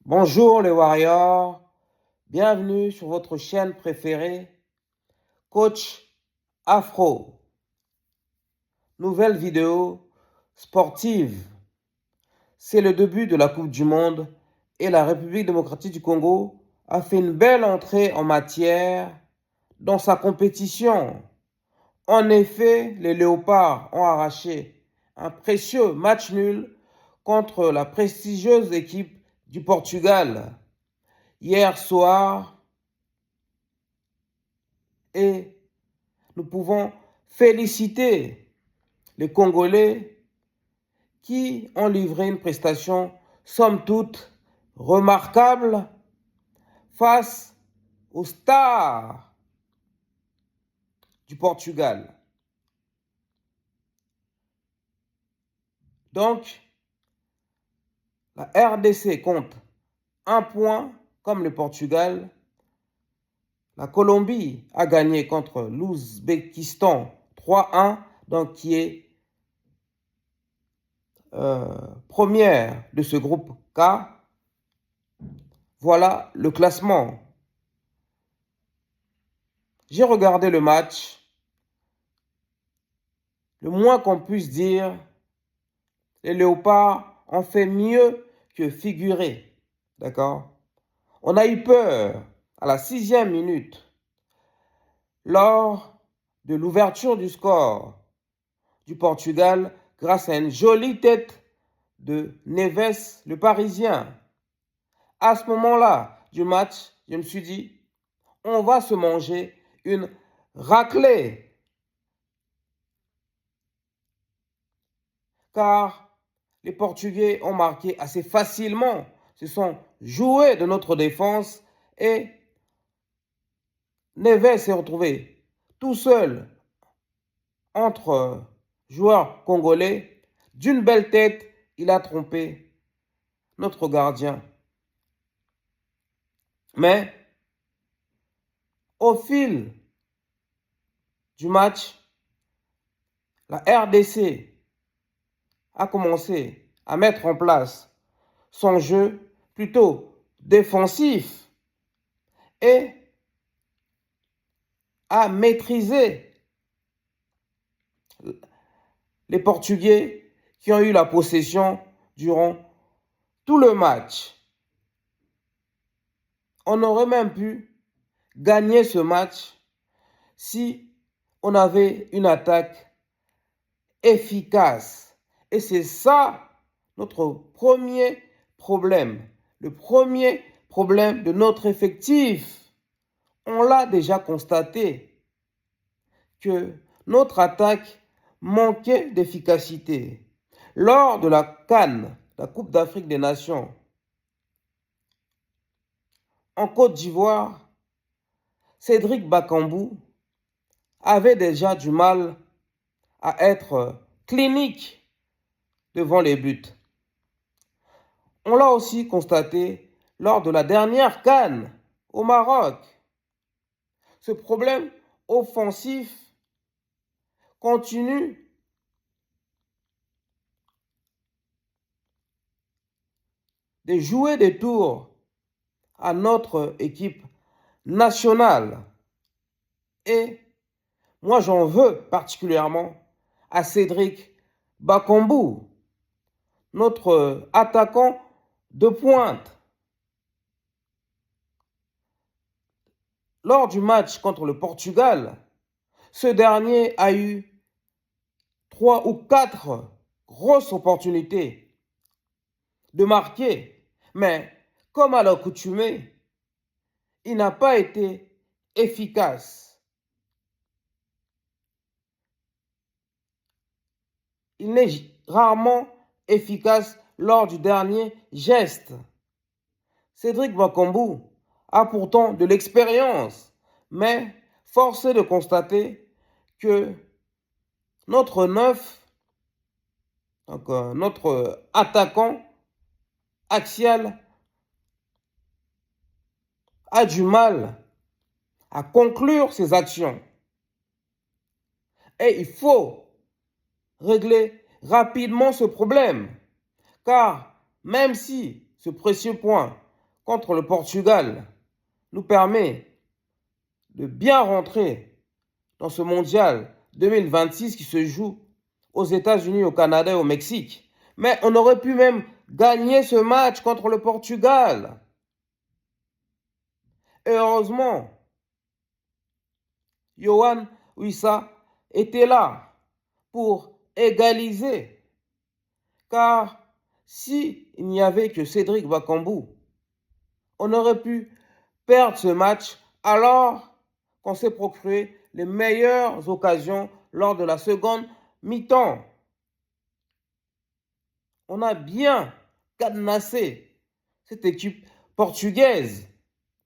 Bonjour les Warriors, bienvenue sur votre chaîne préférée, Coach Afro. Nouvelle vidéo sportive. C'est le début de la Coupe du Monde et la République démocratique du Congo a fait une belle entrée en matière dans sa compétition. En effet, les Léopards ont arraché un précieux match nul contre la prestigieuse équipe du Portugal hier soir. Et nous pouvons féliciter les Congolais qui ont livré une prestation, somme toute, remarquable face aux stars du Portugal. Donc, la RDC compte un point comme le Portugal. La Colombie a gagné contre l'Ouzbékistan 3-1, donc qui est première de ce groupe K. Voilà le classement. J'ai regardé le match. Le moins qu'on puisse dire, les Léopards ont fait mieux que figurer. D'accord? On a eu peur à la 6e minute lors de l'ouverture du score du Portugal grâce à une jolie tête de Neves, le Parisien. À ce moment-là du match, je me suis dit, on va se manger une raclée. Car les Portugais ont marqué assez facilement, se sont joués de notre défense et Neves s'est retrouvé tout seul entre joueurs congolais. D'une belle tête, il a trompé notre gardien. Mais au fil du match, la RDC a commencé à mettre en place son jeu plutôt défensif et à maîtriser les Portugais qui ont eu la possession durant tout le match. On aurait même pu gagner ce match si on avait une attaque efficace. Et c'est ça notre premier problème. Le premier problème de notre effectif. On l'a déjà constaté que notre attaque manquait d'efficacité. Lors de la CAN, la Coupe d'Afrique des Nations, en Côte d'Ivoire, Cédric Bakambu avait déjà du mal à être clinique devant les buts. On l'a aussi constaté lors de la dernière CAN au Maroc. Ce problème offensif continue de jouer des tours à notre équipe nationale. Et moi, j'en veux particulièrement à Cédric Bakambu, notre attaquant de pointe. Lors du match contre le Portugal, ce dernier a eu 3 ou 4 grosses opportunités de marquer, mais comme à l'accoutumée, il n'a pas été efficace. Il n'est rarement efficace lors du dernier geste. Cédric Bakambu a pourtant de l'expérience, mais force est de constater que notre neuf, donc notre attaquant axial, a du mal à conclure ses actions. Et il faut régler rapidement ce problème, car même si ce précieux point contre le Portugal nous permet de bien rentrer dans ce mondial 2026 qui se joue aux États-Unis, au Canada et au Mexique. Mais on aurait pu même gagner ce match contre le Portugal. Et heureusement, Yohan Wissa était là pour égaliser. Car s'il n'y avait que Cédric Bakambu, on aurait pu perdre ce match alors qu'on s'est procuré les meilleures occasions lors de la seconde mi-temps. On a bien cadenassé cette équipe portugaise.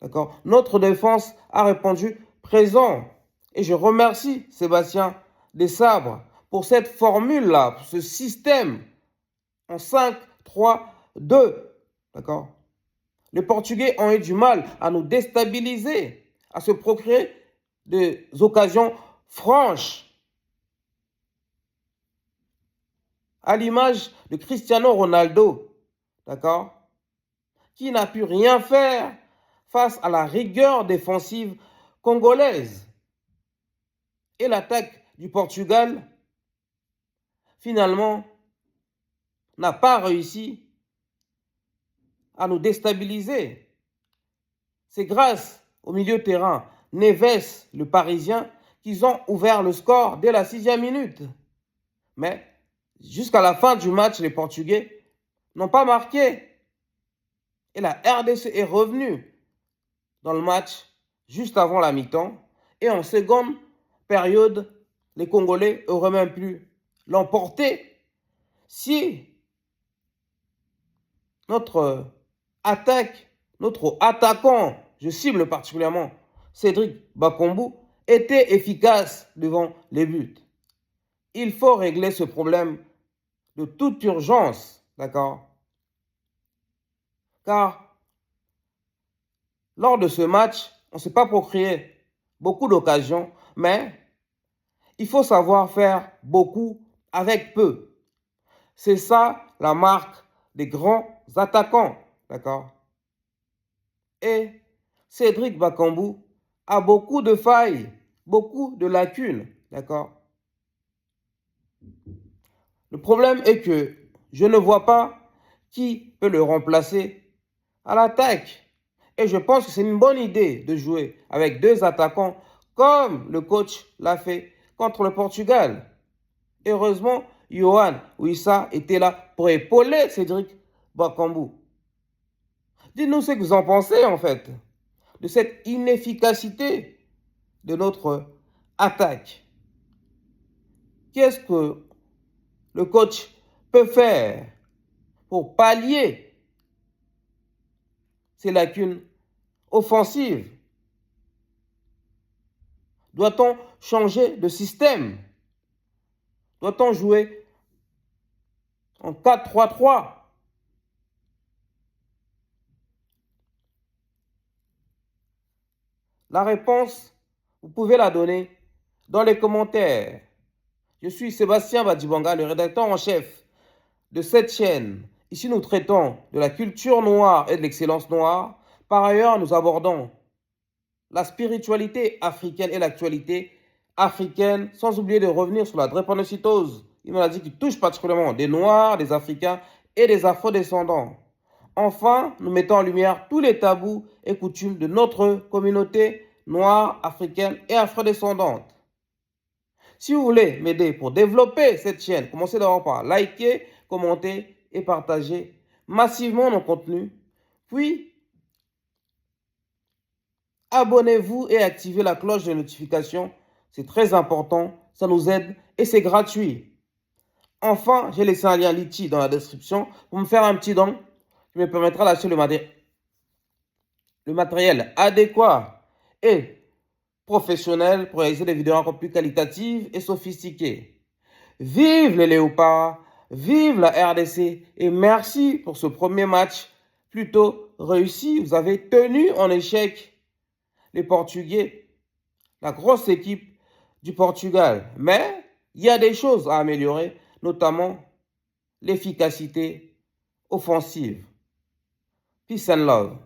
D'accord? Notre défense a répondu présent. Et je remercie Sébastien Desabre pour cette formule-là, pour ce système en 5-3-2. D'accord? Les Portugais ont eu du mal à nous déstabiliser, à se procurer des occasions franches. À l'image de Cristiano Ronaldo, d'accord, qui n'a pu rien faire face à la rigueur défensive congolaise. Et l'attaque du Portugal, finalement, n'a pas réussi à nous déstabiliser. C'est grâce au milieu de terrain, Neves, le Parisien, qu'ils ont ouvert le score dès la 6e minute. Mais jusqu'à la fin du match, les Portugais n'ont pas marqué. Et la RDC est revenue dans le match juste avant la mi-temps. Et en seconde période, les Congolais auraient même pu l'emporter si notre attaque, notre attaquant, je cible particulièrement Cédric Bakambu, était efficace devant les buts. Il faut régler ce problème de toute urgence, d'accord? Car lors de ce match, on ne s'est pas procuré beaucoup d'occasions, mais il faut savoir faire beaucoup avec peu. C'est ça la marque des grands attaquants, d'accord? Et Cédric Bakambu a beaucoup de failles, beaucoup de lacunes, d'accord? Le problème est que je ne vois pas qui peut le remplacer à l'attaque. Et je pense que c'est une bonne idée de jouer avec deux attaquants comme le coach l'a fait contre le Portugal. Heureusement, Yohan Wissa était là pour épauler Cédric Bakambu. Dites-nous ce que vous en pensez en fait de cette inefficacité de notre attaque. Qu'est-ce que le coach peut faire pour pallier ces lacunes offensives? Doit-on changer de système? Doit-on jouer en 4-3-3? La réponse, vous pouvez la donner dans les commentaires. Je suis Sébastien Badibanga, le rédacteur en chef de cette chaîne. Ici, nous traitons de la culture noire et de l'excellence noire. Par ailleurs, nous abordons la spiritualité africaine et l'actualité africaine, sans oublier de revenir sur la drépanocytose, une maladie qui touche particulièrement des Noirs, des Africains et des Afro-descendants. Enfin, nous mettons en lumière tous les tabous et coutumes de notre communauté noire, africaine et afro-descendante. Si vous voulez m'aider pour développer cette chaîne, commencez d'abord par liker, commenter et partager massivement nos contenus. Puis, abonnez-vous et activez la cloche de notification. C'est très important, ça nous aide et c'est gratuit. Enfin, j'ai laissé un lien Litchi dans la description pour me faire un petit don qui me permettra d'acheter le matériel adéquat et professionnel pour réaliser des vidéos encore plus qualitatives et sophistiquées. Vive les léopards, vive la RDC et merci pour ce premier match plutôt réussi. Vous avez tenu en échec les Portugais, la grosse équipe du Portugal. Mais il y a des choses à améliorer, notamment l'efficacité offensive. Peace and love.